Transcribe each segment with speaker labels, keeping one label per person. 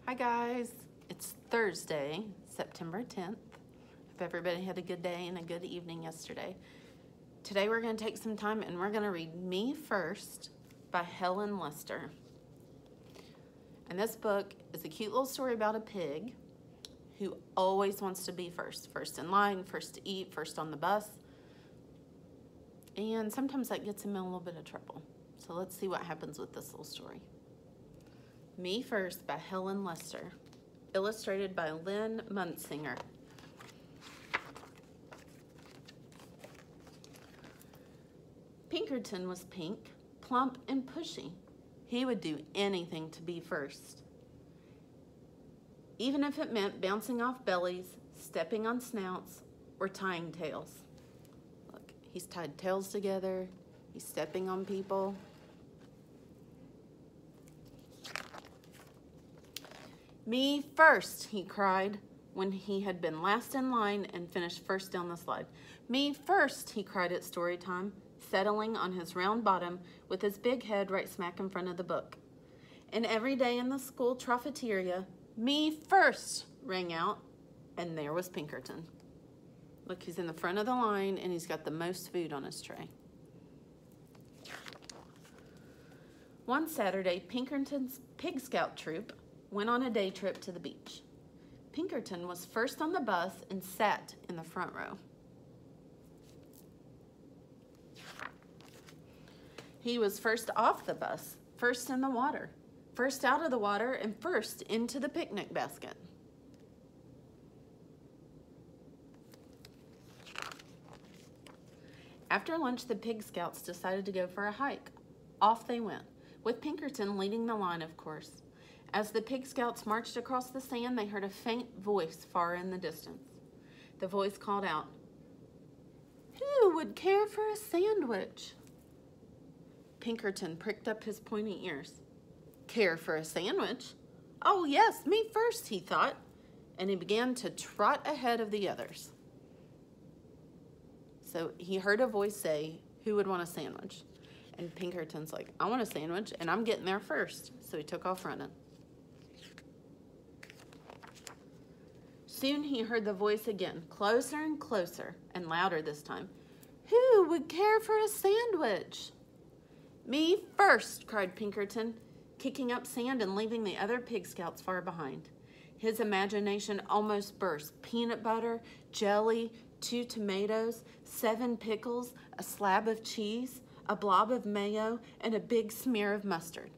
Speaker 1: Hi guys, it's Thursday, September 10th. Hope everybody had a good day and a good evening yesterday. Today we're going to take some time and we're going to read Me First by Helen Lester. And this book is a cute little story about a pig who always wants to be first. First in line, first to eat, first on the bus. And sometimes that gets him in a little bit of trouble. So let's see what happens with this little story. Me First by Helen Lester, illustrated by Lynn Munsinger. Pinkerton was pink, plump, and pushy. He would do anything to be first, even if it meant bouncing off bellies, stepping on snouts, or tying tails. Look, he's tied tails together, he's stepping on people. Me first, he cried when he had been last in line and finished first down the slide. Me first, he cried at story time, settling on his round bottom with his big head right smack in front of the book. And every day in the school cafeteria, me first rang out, and there was Pinkerton. Look, he's in the front of the line and he's got the most food on his tray. One Saturday, Pinkerton's Pig Scout troop went on a day trip to the beach. Pinkerton was first on the bus and sat in the front row. He was first off the bus, first in the water, first out of the water, and first into the picnic basket. After lunch, the Pig Scouts decided to go for a hike. Off they went, with Pinkerton leading the line, of course. As the Pig Scouts marched across the sand, they heard a faint voice far in the distance. The voice called out, "Who would care for a sandwich?" Pinkerton pricked up his pointy ears. Care for a sandwich? Oh yes, me first, he thought, and he began to trot ahead of the others. So he heard a voice say, "Who would want a sandwich?" And Pinkerton's like, "I want a sandwich, and I'm getting there first." So he took off running. Soon he heard the voice again, closer and closer, and louder this time. "Who would care for a sandwich?" Me first, cried Pinkerton, kicking up sand and leaving the other Pig Scouts far behind. His imagination almost burst. Peanut butter, jelly, 2 tomatoes, 7 pickles, a slab of cheese, a blob of mayo, and a big smear of mustard.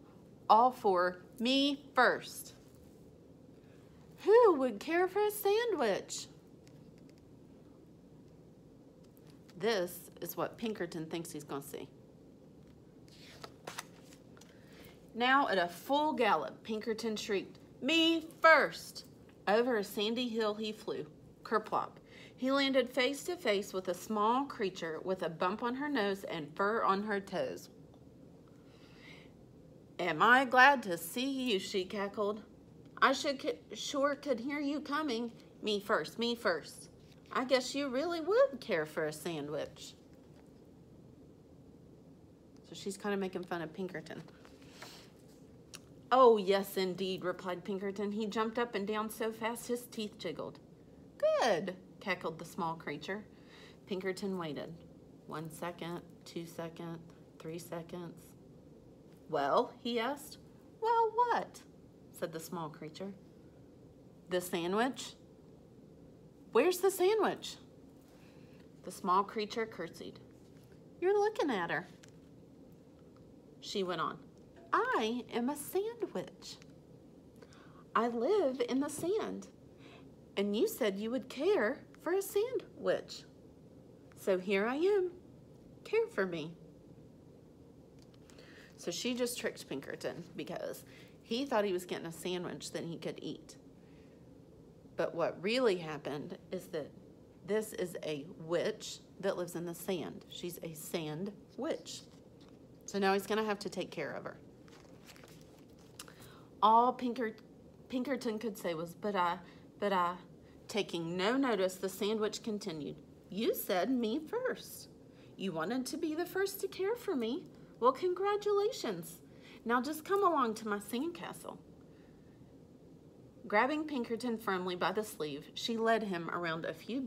Speaker 1: All for me first. Who would care for a sandwich? This is what Pinkerton thinks he's going to see. Now at a full gallop, Pinkerton shrieked, "Me first!" Over a sandy hill he flew. Kerplop. He landed face to face with a small creature with a bump on her nose and fur on her toes. "Am I glad to see you," she cackled. "I sure could hear you coming. Me first, me first. I guess you really would care for a sandwich." So she's kind of making fun of Pinkerton. "Oh, yes, indeed," replied Pinkerton. He jumped up and down so fast his teeth jiggled. "Good," cackled the small creature. Pinkerton waited. 1 second, 2 seconds, 3 seconds. "Well," he asked. "Well, what?" said the small creature. "The sandwich?" "Where's the sandwich?" The small creature curtsied. "You're looking at her." She went on. "I am a sandwich. I live in the sand, and you said you would care for a sandwich. So here I am. Care for me." So she just tricked Pinkerton because he thought he was getting a sandwich that he could eat. But what really happened is that this is a witch that lives in the sand. She's a sand witch. So now he's going to have to take care of her. All Pinkerton could say was, but I. Taking no notice, the sandwich continued. "You said me first. You wanted to be the first to care for me. Well, congratulations. Now just come along to my sandcastle." Grabbing Pinkerton firmly by the sleeve, she led him around a few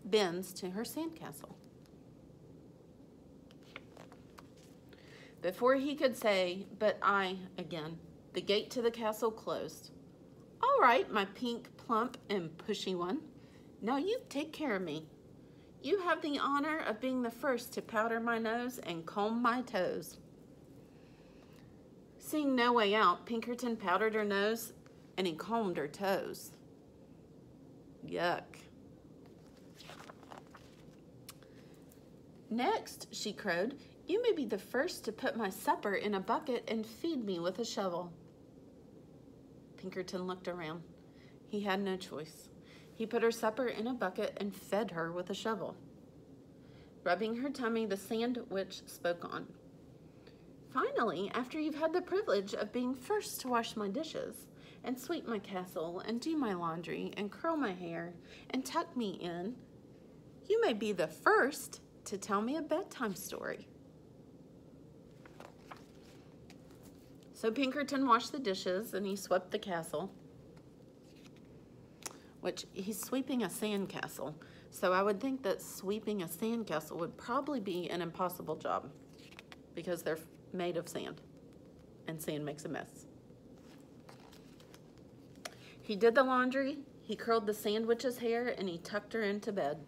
Speaker 1: bends to her sandcastle. Before he could say, "But I," again, the gate to the castle closed. "All right, my pink, plump, and pushy one. Now you take care of me. You have the honor of being the first to powder my nose and comb my toes." Seeing no way out, Pinkerton powdered her nose and he combed her toes. Yuck. "Next," she crowed, "you may be the first to put my supper in a bucket and feed me with a shovel." Pinkerton looked around. He had no choice. He put her supper in a bucket and fed her with a shovel. Rubbing her tummy, the sandwich spoke on. "Finally, after you've had the privilege of being first to wash my dishes, and sweep my castle, and do my laundry, and curl my hair, and tuck me in, you may be the first to tell me a bedtime story." So Pinkerton washed the dishes and he swept the castle, which he's sweeping a sand castle. So I would think that sweeping a sand castle would probably be an impossible job because they're made of sand and sand makes a mess. He did the laundry, he curled the sandwich's hair, and he tucked her into bed.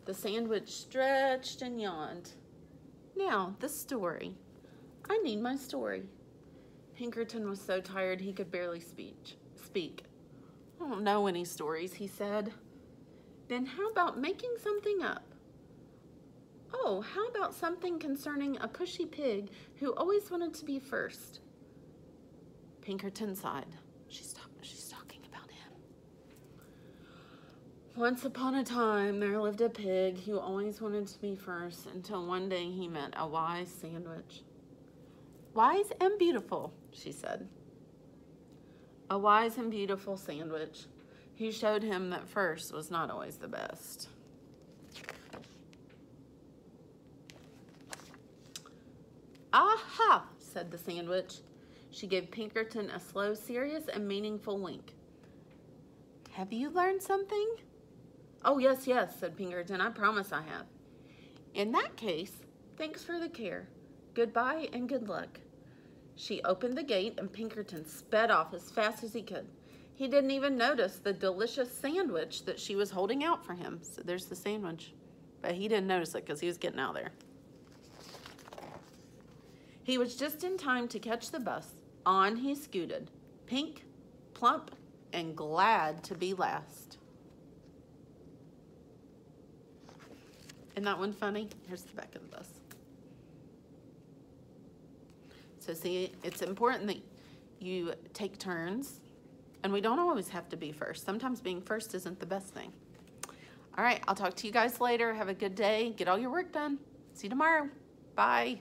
Speaker 1: The sandwich stretched and yawned. "Now, the story. I need my story." Pinkerton was so tired he could barely speak. "I don't know any stories," he said. "Then how about making something up? Oh, how about something concerning a pushy pig who always wanted to be first?" Pinkerton sighed. She's talking about him. "Once upon a time, there lived a pig who always wanted to be first until one day he met a wise sandwich." "Wise and beautiful," she said. "A wise and beautiful sandwich who showed him that first was not always the best." "Aha," said the sandwich. She gave Pinkerton a slow, serious, and meaningful wink. "Have you learned something?" "Oh, yes, said Pinkerton. "I promise I have." "In that case, thanks for the care. Goodbye and good luck." She opened the gate and Pinkerton sped off as fast as he could. He didn't even notice the delicious sandwich that she was holding out for him. So there's the sandwich. But he didn't notice it because he was getting out of there. He was just in time to catch the bus. On he scooted, pink, plump, and glad to be last. Isn't that one funny? Here's the back of the bus. So see, it's important that you take turns, and we don't always have to be first. Sometimes being first isn't the best thing. All right, I'll talk to you guys later. Have a good day. Get all your work done. See you tomorrow. Bye.